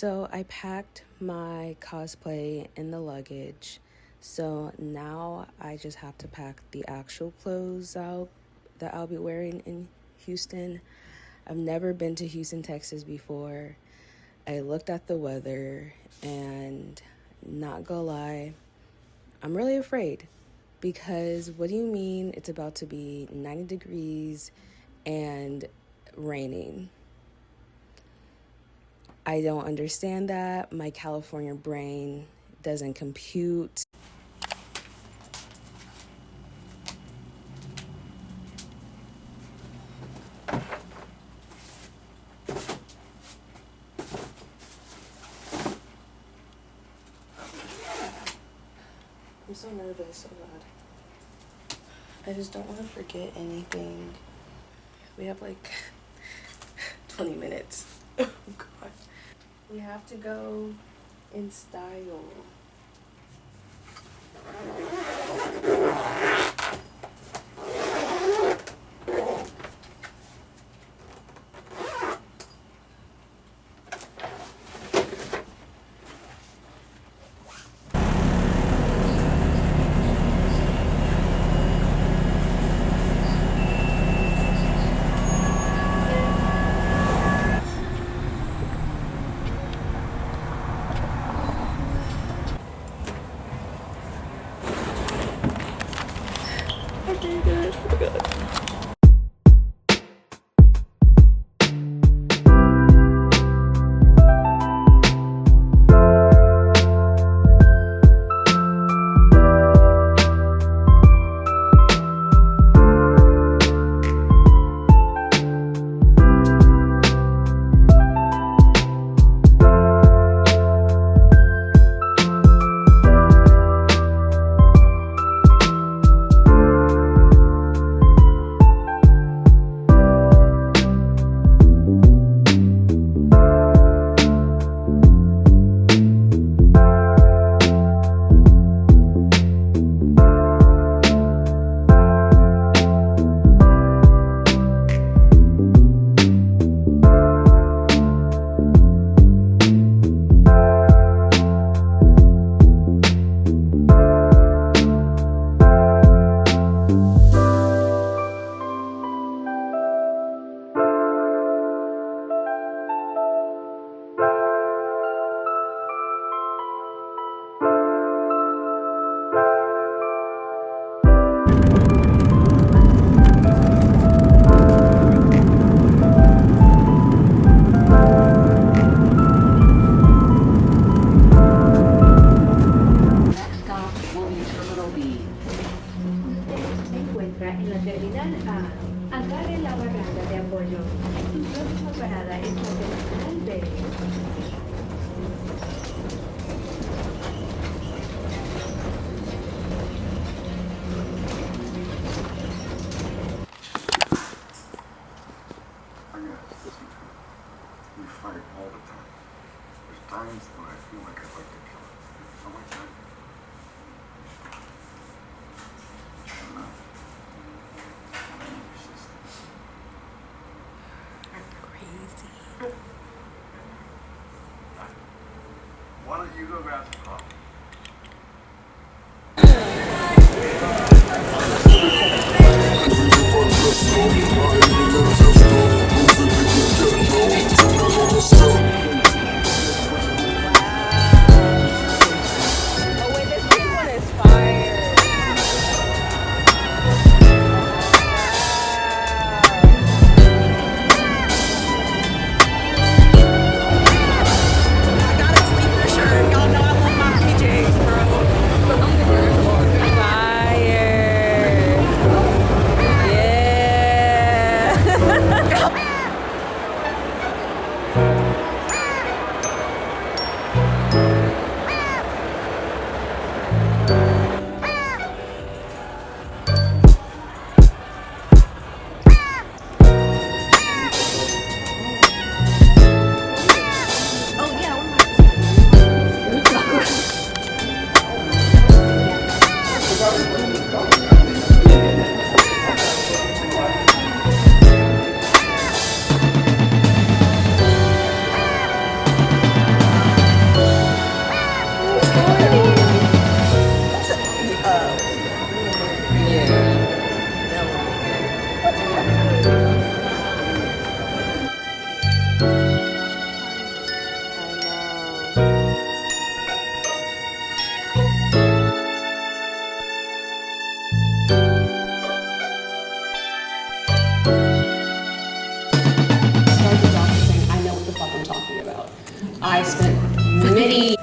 So I packed my cosplay in the luggage. So now I just have to pack the actual clothes out that I'll be wearing in Houston. I've never been to Houston, Texas before. I looked at the weather and not gonna lie, I'm really afraid because what do you mean it's about to be 90 degrees and raining? I don't understand that. My California brain doesn't compute. I'm so nervous, oh God. I just don't want to forget anything. We have like 20 minutes. Oh God. We have to go in style. Okay, good. Oh God. En la terminal A, agarre la barrada de apoyo. Su próxima parada es la terminal B. We fight all the time. There's times when I feel like I'd like to kill her. So much time. Crazy. Why don't you go grab some coffee? I spent many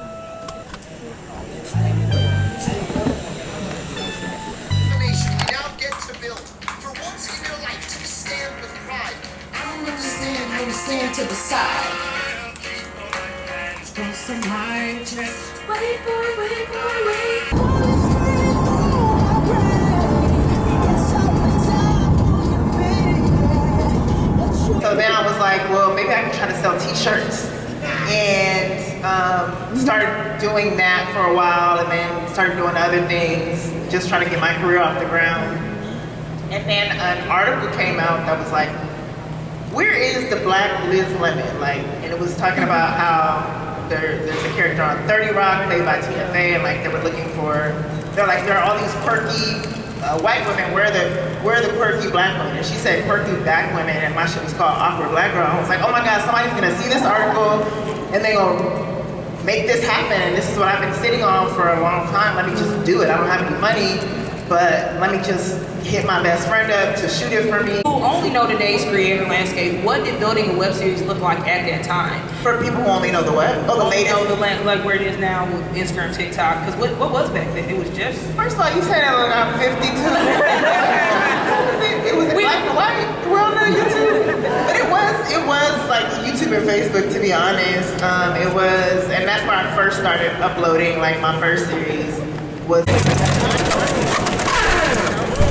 We now get to build. For once in your life, take a stand with pride. I don't understand to the side. Close to my chest. Wait for it, wait for it, wait. So then I was like, well, maybe I can try to sell t-shirts. And started doing that for a while, and then started doing other things, just trying to get my career off the ground. And then an article came out that was like, where is the Black Liz Lemon? Like, and it was talking about how there's a character on 30 Rock played by Tina Fey, and like they were looking for, they're like, there are all these quirky white women, where are the quirky black women? And she said quirky black women, and my shit was called Awkward Black Girl. I was like, oh my God, somebody's gonna see this article and they gonna make this happen, and this is what I've been sitting on for a long time. Let me just do it. I don't have any money, but let me just hit my best friend up to shoot it for me. Who only know today's creative landscape, what did building a web series look like at that time? For people who only know the what? Oh, the latest. Know like where it is now with Instagram, TikTok. Because what was back then? It was just. First of all, you said that like I'm 52. It was black and white. We're on YouTube. But it was like YouTube and Facebook, to be honest. It was, and that's where I first started uploading. Like my first series was.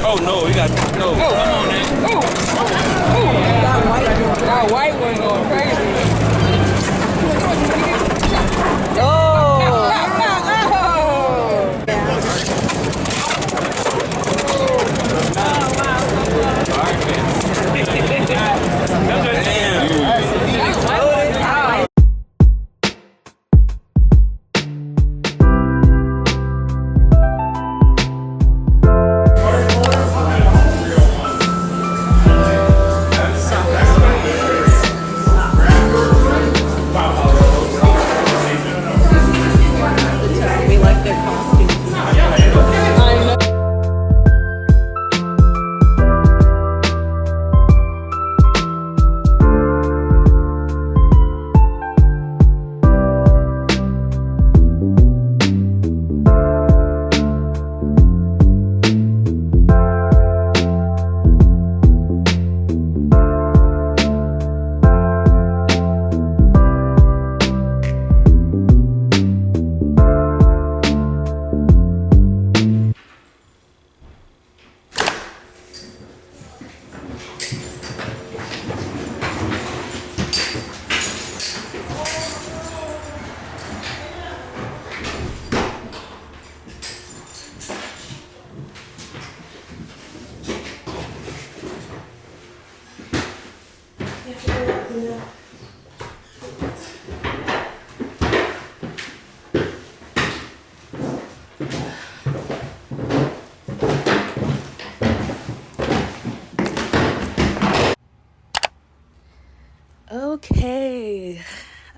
Oh no, you got no. Oh, come on, man. That white one going crazy.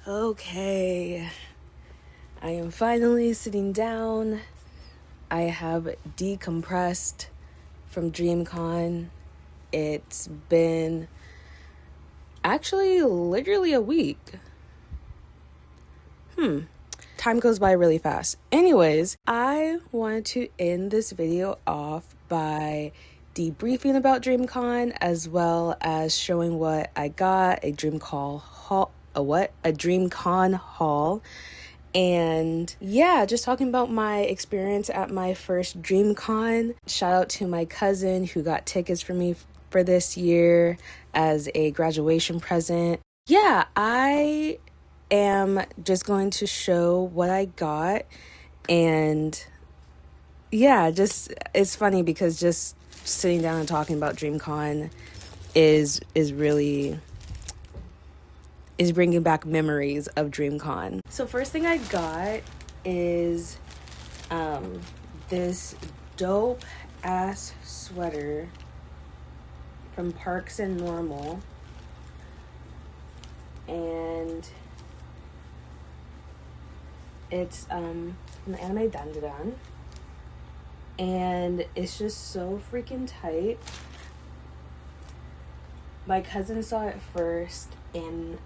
Okay. I am finally sitting down. I have decompressed from DreamCon. It's been actually literally a week. Time goes by really fast. Anyways, I wanted to end this video off by debriefing about DreamCon, as well as showing what I got, a DreamCon haul. And yeah, just talking about my experience at my first DreamCon. Shout out to my cousin who got tickets for me for this year as a graduation present. Yeah, I am just going to show what I got. And yeah, just it's funny because just sitting down and talking about DreamCon is bringing back memories of DreamCon. So first thing I got is this dope ass sweater from Parks and Normal, and it's from the anime Dandadan, and it's just so freaking tight. My cousin saw it first, and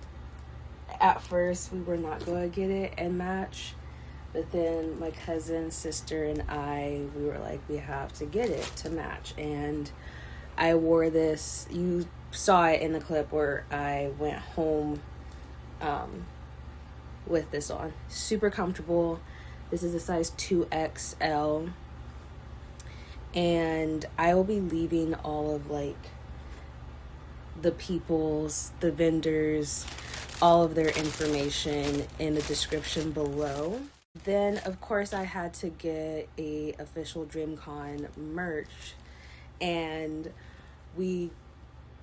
At first, we were not going to get it and match. But then my cousin, sister, and we were like, we have to get it to match. And I wore this. You saw it in the clip where I went home with this on. Super comfortable. This is a size 2XL. And I will be leaving all of like the the vendors, all of their information in the description below. Then, of course, I had to get a official DreamCon merch, and we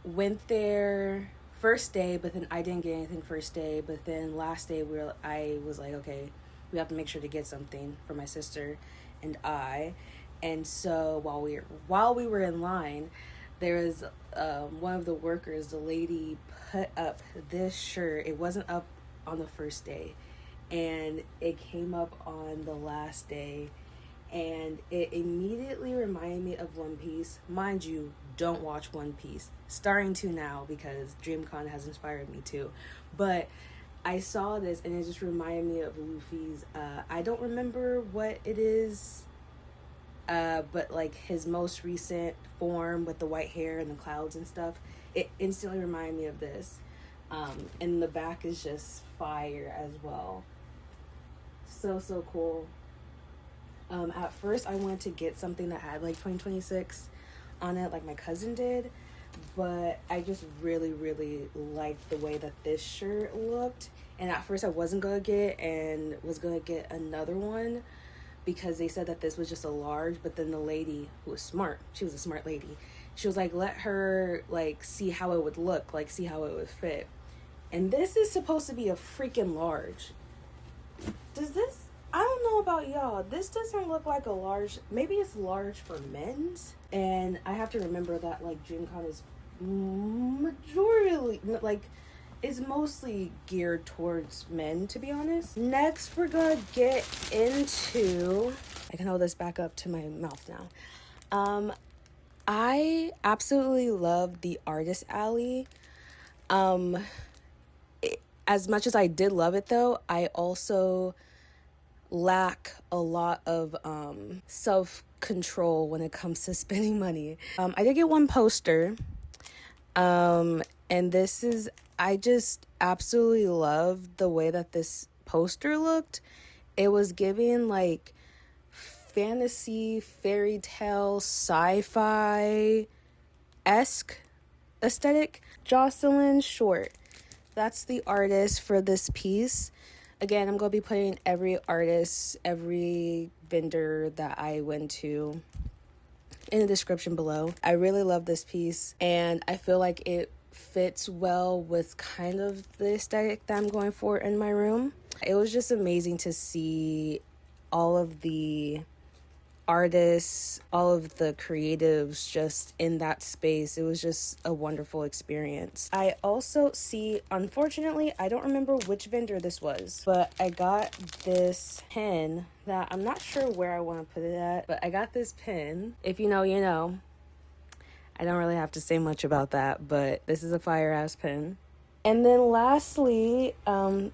went there first day, but then I didn't get anything first day. But then last day, I was like, okay, we have to make sure to get something for my sister and I. And so while we were in line, there was one of the workers, the lady put up this shirt. It wasn't up on the first day, and it came up on the last day, and it immediately reminded me of One Piece. Mind you, don't watch One Piece. Starting to now, because DreamCon has inspired me to. But I saw this, and it just reminded me of Luffy's, I don't remember what it is, but like his most recent form with the white hair and the clouds and stuff. It instantly reminded me of this. And the back is just fire as well. So cool. At first I wanted to get something that had like 2026 on it, like my cousin did, but I just really liked the way that this shirt looked. And at first I wasn't gonna get it, and was gonna get another one because they said that this was just a large. But then the lady, who was smart, she was a smart lady, she was like, let her like see how it would look, like see how it would fit. And this is supposed to be a freaking large. Does this, I don't know about y'all, this doesn't look like a large. Maybe it's large for men's. And I have to remember that like DreamCon is majorly, like, is mostly geared towards men, to be honest. Next, we're gonna get into, I can hold this back up to my mouth now. I absolutely love the Artist Alley. As much as I did love it though, I also lack a lot of self-control when it comes to spending money. I did get one poster, and this is, I just absolutely love the way that this poster looked. It was giving like fantasy, fairy tale, sci-fi-esque aesthetic. Jocelyn Short, that's the artist for this piece. Again, I'm going to be putting every artist, every vendor that I went to in the description below. I really love this piece, and I feel like it fits well with kind of the aesthetic that I'm going for in my room. It was just amazing to see all of the artists, all of the creatives just in that space. It was just a wonderful experience. I also see, unfortunately, I don't remember which vendor this was, but I got this pen that I'm not sure where I want to put it at, but I got this pen. If you know, you know. I don't really have to say much about that, but this is a fire ass pen. And then lastly,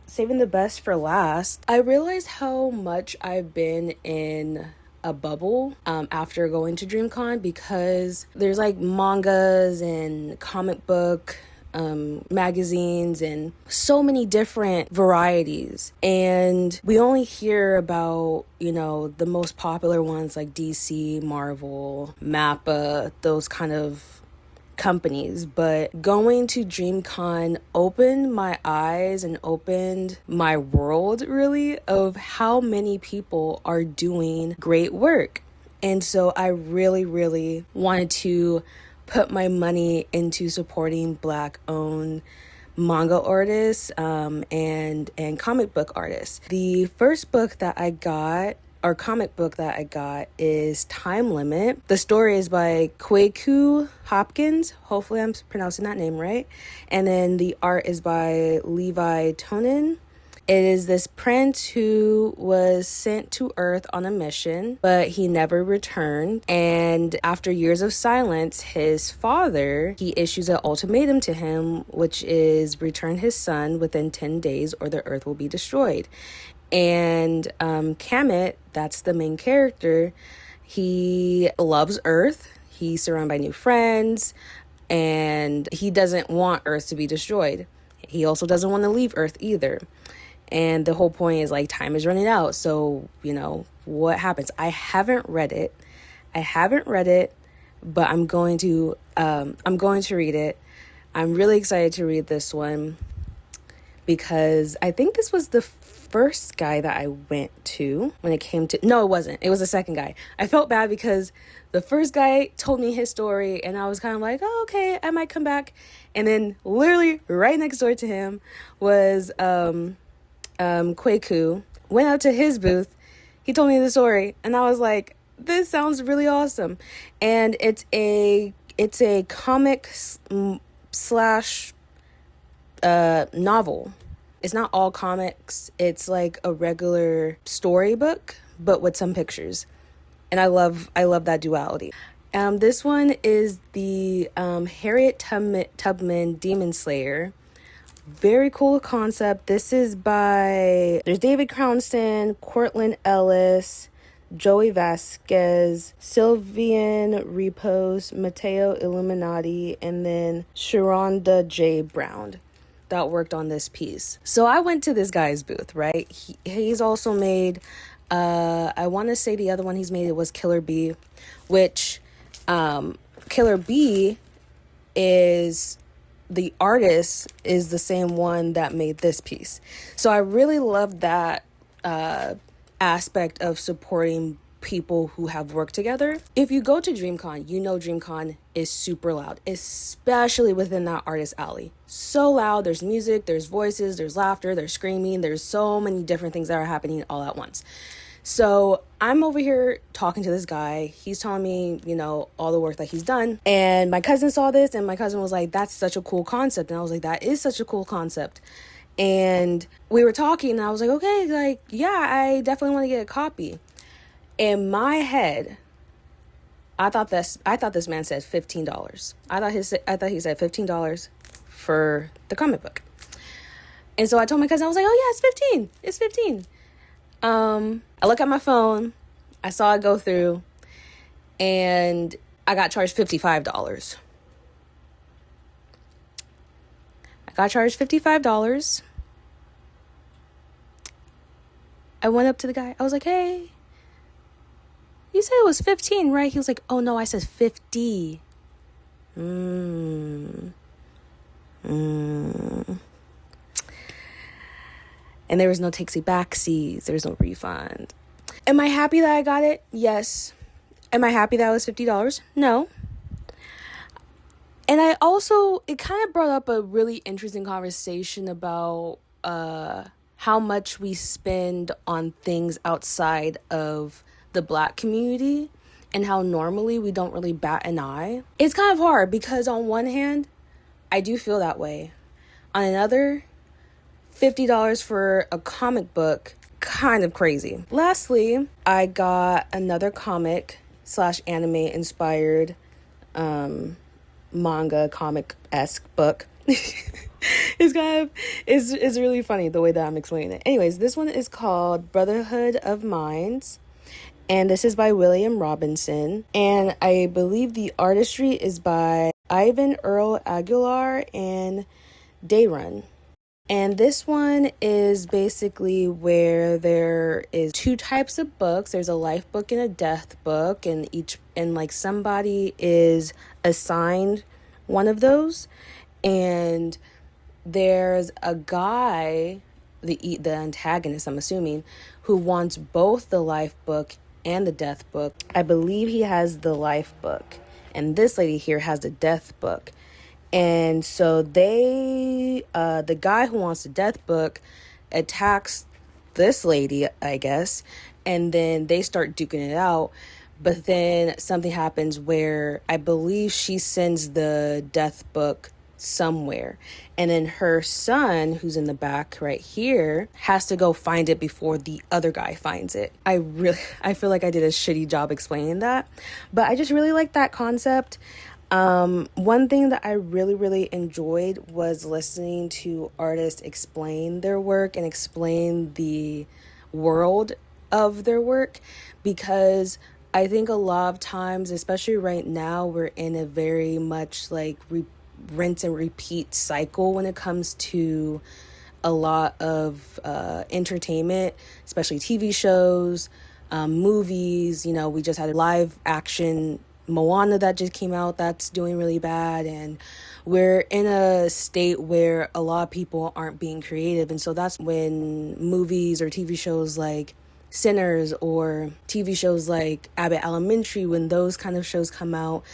saving the best for last, I realized how much I've been in a bubble after going to DreamCon, because there's like mangas and comic book magazines and so many different varieties, and we only hear about, you know, the most popular ones like DC, Marvel, Mappa, those kind of companies. But going to DreamCon opened my eyes and opened my world, really, of how many people are doing great work. And so I really wanted to put my money into supporting Black owned manga artists and comic book artists. The first book that I got, or comic book that I got, is Time Limit. The story is by Kwaku Hopkins. Hopefully I'm pronouncing that name right. And then the art is by Levi Tonin. It is this prince who was sent to Earth on a mission, but he never returned. And after years of silence, his father, he issues an ultimatum to him, which is return his son within 10 days or the Earth will be destroyed. And Kemet, that's the main character, he loves Earth. He's surrounded by new friends, and he doesn't want Earth to be destroyed. He also doesn't want to leave Earth either. And the whole point is like time is running out. So, you know, what happens? I haven't read it, but I'm going to read it. I'm really excited to read this one because I think this was the first guy that I went to when it came to, no, it wasn't. It was the second guy. I felt bad because the first guy told me his story and I was kind of like, oh, okay, I might come back. And then literally right next door to him was, Kwaku. Went up to his booth. He told me the story and I was like, this sounds really awesome. And it's a comic slash novel. It's not all comics. It's like a regular storybook, but with some pictures. And I love that duality. This one is the Harriet Tubman Demon Slayer. Very cool concept. This is there's David Crownston, Cortland Ellis, Joey Vasquez, Sylvian Repos, Mateo Illuminati, and then Sharonda J. Brown that worked on this piece. So I went to this guy's booth, right? He's also made, I want to say the other one he's made, it was Killer Bee, which Killer Bee is... the artist is the same one that made this piece. So I really love that aspect of supporting people who have worked together. If you go to DreamCon, you know DreamCon is super loud, especially within that artist alley. So loud, there's music, there's voices, there's laughter, there's screaming, there's so many different things that are happening all at once. So I'm over here talking to this guy. He's telling me, you know, all the work that he's done. And my cousin saw this and my cousin was like, that's such a cool concept. And I was like, that is such a cool concept. And we were talking and I was like, okay, like, yeah, I definitely want to get a copy. In my head, I thought this man said $15. I thought he said $15 for the comic book. And so I told my cousin, I was like, oh yeah, it's 15. I look at my phone, I saw it go through, and I got charged $55. I went up to the guy. I was like, hey, you said it was 15, right? He was like, oh no, I said 50. And there was no takesy backsies. There was no refund. Am I happy that I got it? Yes. Am I happy that it was $50? No. And it kind of brought up a really interesting conversation about how much we spend on things outside of the Black community and how normally we don't really bat an eye. It's kind of hard because on one hand, I do feel that way. On another, $50 for a comic book, kind of crazy. Lastly, I got another comic / anime inspired manga comic-esque book. It's really funny the way that I'm explaining it. Anyways, this one is called Brotherhood of Minds, and this is by William Robinson, and I believe the artistry is by Ivan Earl Aguilar and Dayrun. And this one is basically where there is two types of books. There's a life book and a death book, and somebody is assigned one of those. And there's a guy, the antagonist, I'm assuming, who wants both the life book and the death book. I believe he has the life book, and this lady here has the death book. And so the guy who wants the death book attacks this lady, I guess, and then they start duking it out. But then something happens where I believe she sends the death book somewhere, and then her son, who's in the back right here, has to go find it before the other guy finds it. I feel like I did a shitty job explaining that, but I just really like that concept. One thing that I really enjoyed was listening to artists explain their work and explain the world of their work, because I think a lot of times, especially right now, we're in a very much like rinse and repeat cycle when it comes to a lot of entertainment, especially TV shows, movies. You know, we just had a live action Moana that just came out that's doing really bad, and we're in a state where a lot of people aren't being creative. And so that's when movies or TV shows like Sinners or TV shows like Abbott Elementary, when those kind of shows come out,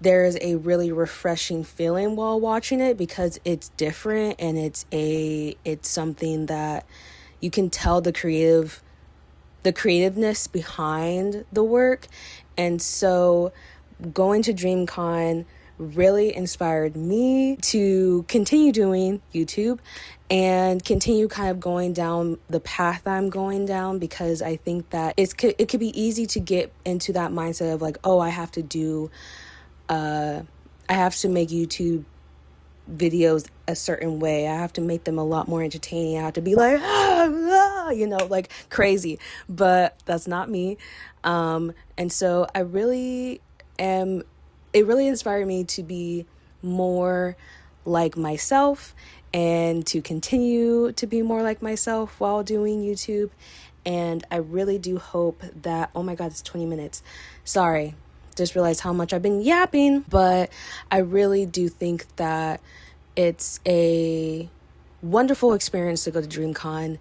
there's a really refreshing feeling while watching it, because it's different and it's something that you can tell the creativeness behind the work. And so going to DreamCon really inspired me to continue doing YouTube and continue kind of going down the path I'm going down, because I think that it could be easy to get into that mindset of like, oh, I have to make YouTube videos a certain way. I have to make them a lot more entertaining. I have to be like, like crazy, but that's not me. And so it really inspired me to be more like myself and to continue to be more like myself while doing YouTube. And I really do hope that, oh my God, it's 20 minutes. Sorry. Just realized how much I've been yapping, but I really do think that it's a wonderful experience to go to DreamCon.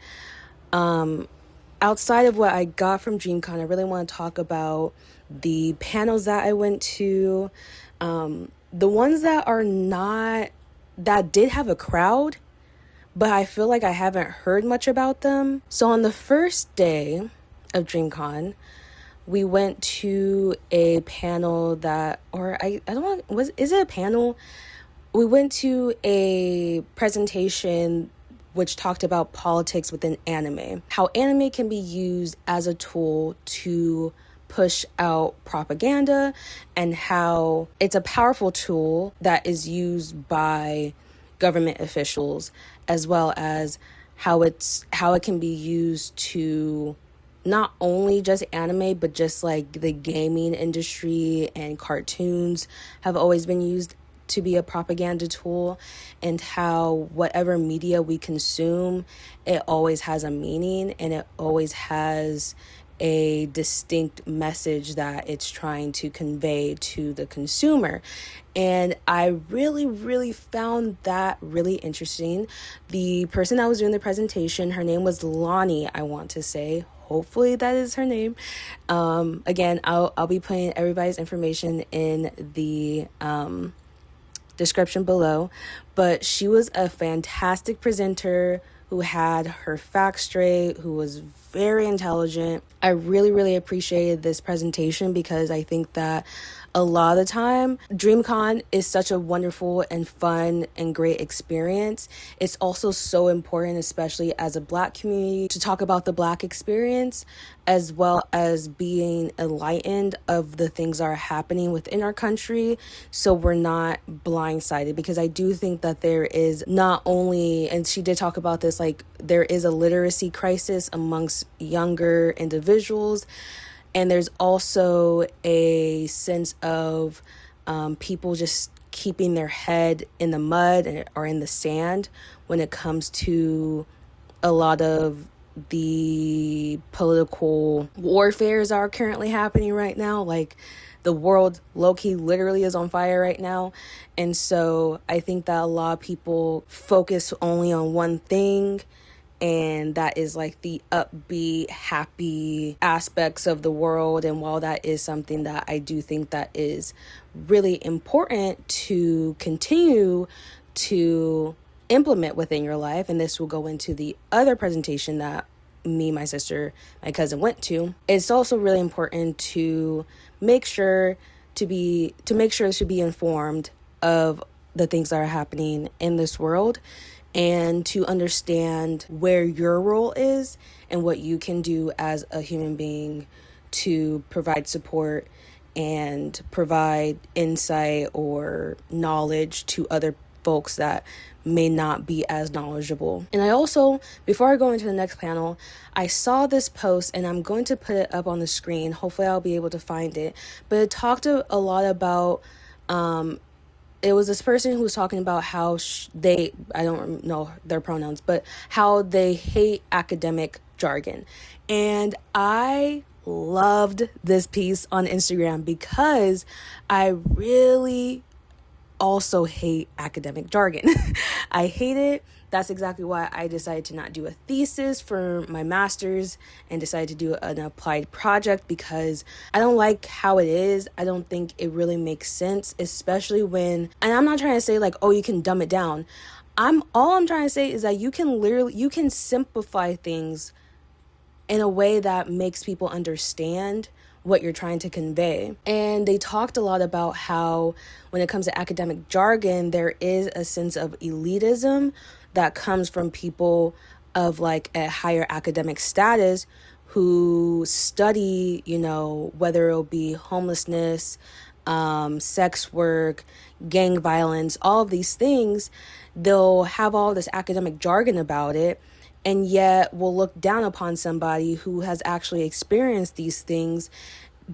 Outside of what I got from DreamCon, I really want to talk about the panels that I went to, the ones that did have a crowd, but I feel like I haven't heard much about them. So on the first day of DreamCon, we went to a panel is it a panel? We went to a presentation which talked about politics within anime, how anime can be used as a tool to push out propaganda, and how it's a powerful tool that is used by government officials, as well as how it can be used to not only just anime, but just like the gaming industry and cartoons have always been used to be a propaganda tool, and how whatever media we consume, it always has a meaning and it always has a distinct message that it's trying to convey to the consumer. And I really found that really interesting. The person that was doing the presentation, her name was Lonnie, I want to say. Hopefully that is her name. Again, I'll be putting everybody's information in the description below. But she was a fantastic presenter who had her facts straight, who was very intelligent. I really appreciated this presentation, because I think that a lot of the time, DreamCon is such a wonderful and fun and great experience. It's also so important, especially as a Black community, to talk about the Black experience, as well as being enlightened of the things that are happening within our country, so we're not blindsided. Because I do think that there is not only, and she did talk about this, like there is a literacy crisis amongst younger individuals, and there's also a sense of people just keeping their head in the mud or in the sand when it comes to a lot of the political warfares that are currently happening right now. Like the world low-key literally is on fire right now. And so I think that a lot of people focus only on one thing, and that is like the upbeat, happy aspects of the world. And while that is something that I do think that is really important to continue to implement within your life, and this will go into the other presentation that me, my sister, my cousin went to, it's also really important to make sure to be informed of the things that are happening in this world and to understand where your role is and what you can do as a human being to provide support and provide insight or knowledge to other folks that may not be as knowledgeable. And I also, before I go into the next panel, I saw this post and I'm going to put it up on the screen. Hopefully I'll be able to find it. But it talked a lot about, it was this person who was talking about how I don't know their pronouns, but how they hate academic jargon. And I loved this piece on Instagram because I really also hate academic jargon. I hate it. That's exactly why I decided to not do a thesis for my master's and decided to do an applied project, because I don't like how it is. I don't think it really makes sense, especially when, and I'm not trying to say like, oh, you can dumb it down. All I'm trying to say is that you can simplify things in a way that makes people understand what you're trying to convey. And they talked a lot about how when it comes to academic jargon, there is a sense of elitism that comes from people of like a higher academic status who study, whether it'll be homelessness, sex work, gang violence, all of these things. They'll have all this academic jargon about it, and yet will look down upon somebody who has actually experienced these things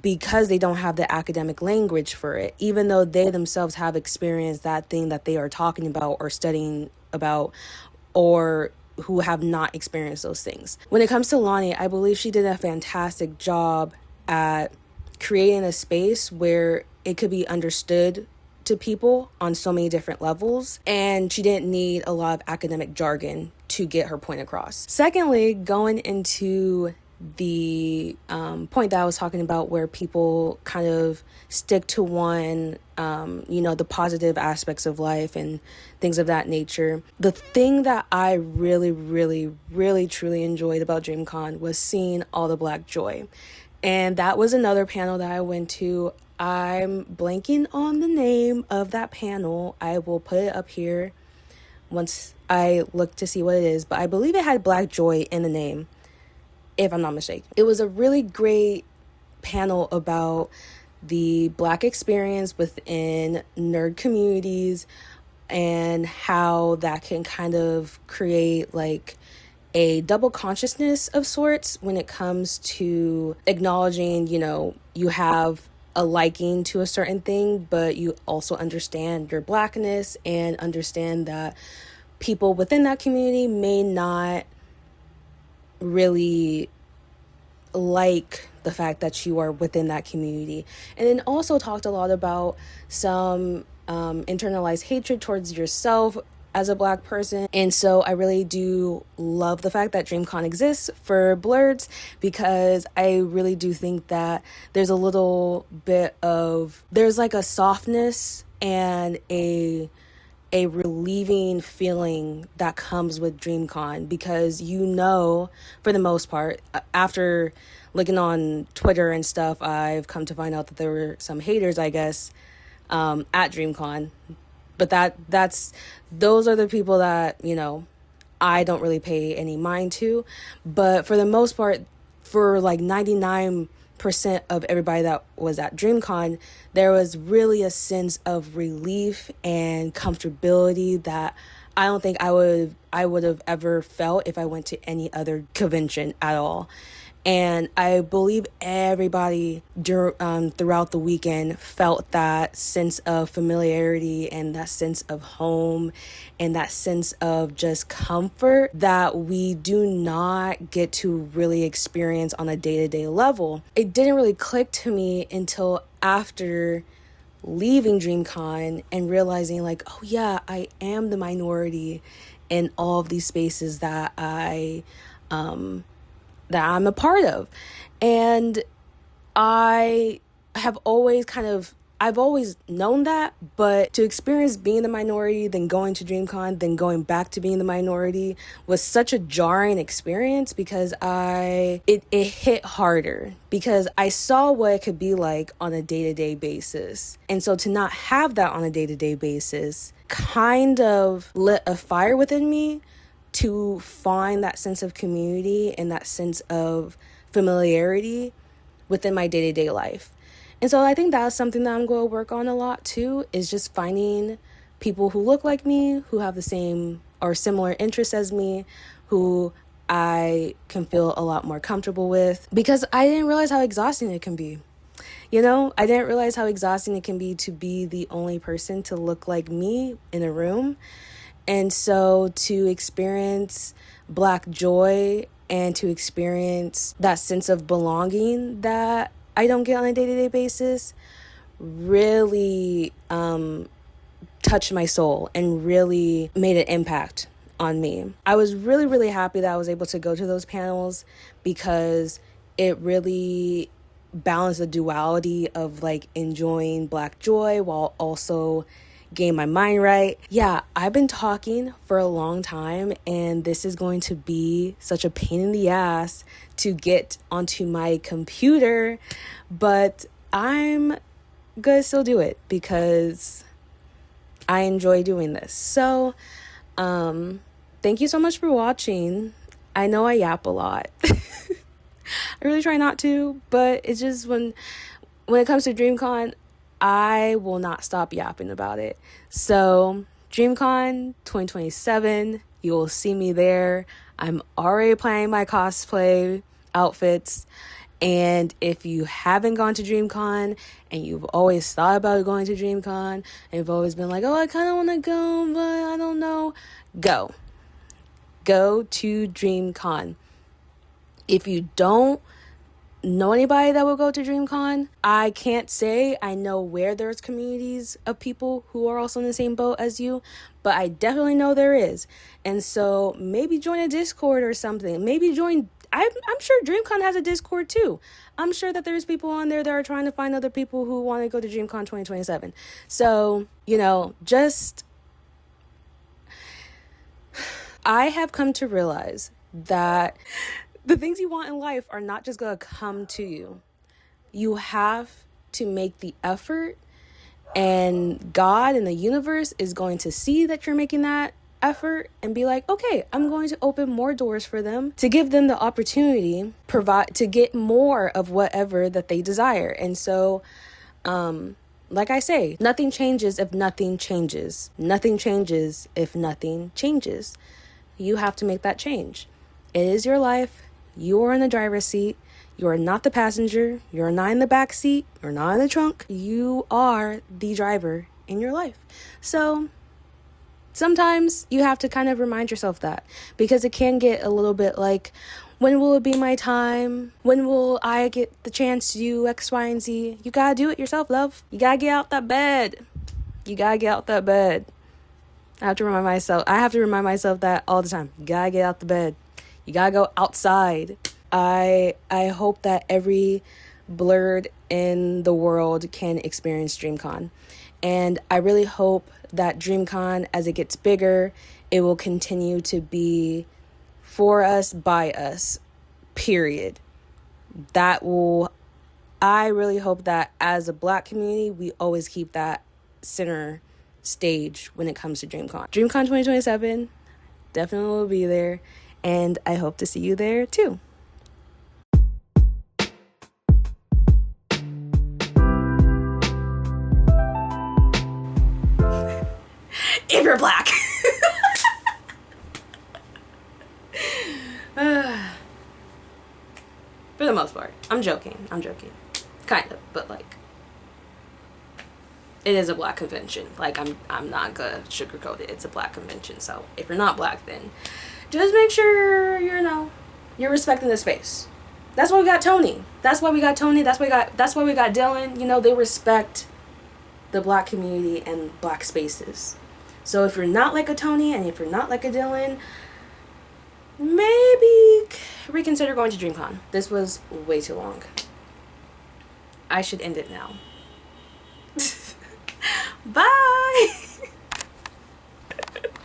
because they don't have the academic language for it, even though they themselves have experienced that thing that they are talking about or studying about, or who have not experienced those things. When it comes to Lonnie, I believe she did a fantastic job at creating a space where it could be understood to people on so many different levels, and she didn't need a lot of academic jargon to get her point across. Secondly, going into the point that I was talking about where people kind of stick to one, the positive aspects of life and things of that nature. The thing that I really, really, really, truly enjoyed about DreamCon was seeing all the Black joy. And that was another panel that I went to. I'm blanking on the name of that panel. I will put it up here once I look to see what it is, but I believe it had Black joy in the name, if I'm not mistaken. It was a really great panel about the Black experience within nerd communities and how that can kind of create like a double consciousness of sorts when it comes to acknowledging, you have a liking to a certain thing, but you also understand your Blackness and understand that people within that community may not really like the fact that you are within that community. And then also talked a lot about some internalized hatred towards yourself as a Black person. And so I really do love the fact that DreamCon exists for blurs, because I really do think that there's a little bit of, there's like a softness and a relieving feeling that comes with DreamCon, because for the most part, after looking on Twitter and stuff, I've come to find out that there were some haters, I guess, at DreamCon. But those are the people that, I don't really pay any mind to. But for the most part, for like 99% of everybody that was at DreamCon, there was really a sense of relief and comfortability that I don't think I would have ever felt if I went to any other convention at all. And I believe everybody throughout the weekend felt that sense of familiarity and that sense of home and that sense of just comfort that we do not get to really experience on a day-to-day level. It didn't really click to me until after leaving DreamCon and realizing like, oh yeah, I am the minority in all of these spaces that I'm a part of. And I've always known that, but to experience being the minority, then going to DreamCon, then going back to being the minority was such a jarring experience, because it hit harder, because I saw what it could be like on a day-to-day basis. And so to not have that on a day-to-day basis kind of lit a fire within me to find that sense of community and that sense of familiarity within my day-to-day life. And so I think that's something that I'm going to work on a lot too, is just finding people who look like me, who have the same or similar interests as me, who I can feel a lot more comfortable with, because I didn't realize how exhausting it can be. You know, I didn't realize how exhausting it can be to be the only person to look like me in a room. And so to experience Black joy and to experience that sense of belonging that I don't get on a day-to-day basis really touched my soul and really made an impact on me. I was really, really happy that I was able to go to those panels, because it really balanced the duality of like enjoying Black joy while also getting my mind right. Yeah, I've been talking for a long time, and this is going to be such a pain in the ass to get onto my computer, but I'm gonna still do it because I enjoy doing this. So, thank you so much for watching. I know I yap a lot. I really try not to, but it's just when it comes to DreamCon, I will not stop yapping about it. So, DreamCon 2027, you will see me there. I'm already planning my cosplay outfits. And if you haven't gone to DreamCon and you've always thought about going to DreamCon and you've always been like, oh, I kind of want to go, but I don't know, go to DreamCon. If you don't know anybody that will go to DreamCon, I can't say I know where there's communities of people who are also in the same boat as you, but I definitely know there is. And so maybe join a Discord or something. Maybe join, I'm sure DreamCon has a Discord too. I'm sure that there's people on there that are trying to find other people who want to go to DreamCon 2027. So, you know, I have come to realize that the things you want in life are not just going to come to you. You have to make the effort, and God and the universe is going to see that you're making that effort and be like, okay, I'm going to open more doors for them to give them the opportunity, to get more of whatever that they desire. And so, like I say, nothing changes if nothing changes. Nothing changes if nothing changes. You have to make that change. It is your life. You are in the driver's seat. You are not the passenger. You're not in the back seat. You're not in the trunk. You are the driver in your life. So sometimes you have to kind of remind yourself that, because it can get a little bit like, when will it be my time? When will I get the chance to do X, Y, and Z? You gotta do it yourself, love. You gotta get out that bed. I have to remind myself that all the time. You gotta get out the bed. You gotta go outside. I hope that every blurred in the world can experience DreamCon. And I really hope that DreamCon, as it gets bigger, it will continue to be for us, by us, period. I really hope that as a Black community, we always keep that center stage when it comes to DreamCon. DreamCon 2027 definitely will be there. And I hope to see you there too. If you're Black. For the most part. I'm joking. Kind of, but like, it is a Black convention. Like, I'm not gonna sugarcoat it. It's a Black convention. So if you're not Black, then just make sure you're respecting the space. That's why we got Tony. That's why we got Dylan. You know, they respect the Black community and Black spaces. So if you're not like a Tony and if you're not like a Dylan, maybe reconsider going to DreamCon. This was way too long. I should end it now. Bye.